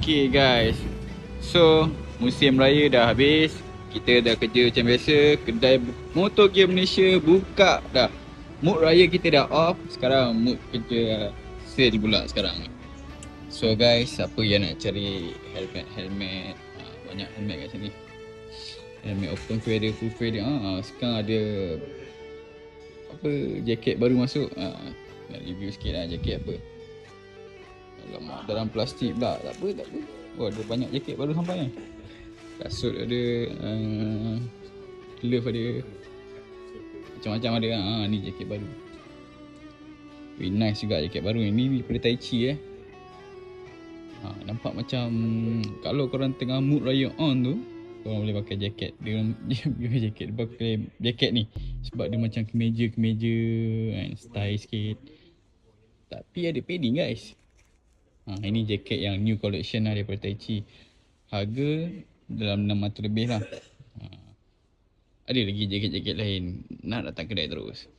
Okay guys, so musim raya dah habis. Kita dah kerja macam biasa. Kedai Motor Gear Malaysia buka dah. Mood raya kita dah off. Sekarang mood kerja sale pula sekarang. So guys, siapa yang nak cari helmet, banyak helmet kat sini. Helmet open fader, full fader. Sekarang ada apa, jaket baru masuk. Nak review sikit lah jaket apa. Alamak, dalam plastik pula. Tak apa. Oh, ada banyak jaket baru sampai. Kasut ada, glove ada. Macam-macam ada. Ni jaket baru. Very nice juga jaket baru ni daripada Tai Chi nampak macam kalau korang tengah mood raya on tu, korang boleh pakai jaket. Dia jaket, dia pakai jaket ni sebab dia macam kemeja kan, style sikit. Tapi ada padding guys. Ini jaket yang new collection lah daripada Tai Chi. Harga dalam 600 lebih lah. Ada lagi jaket-jaket lain. Nak datang kedai terus.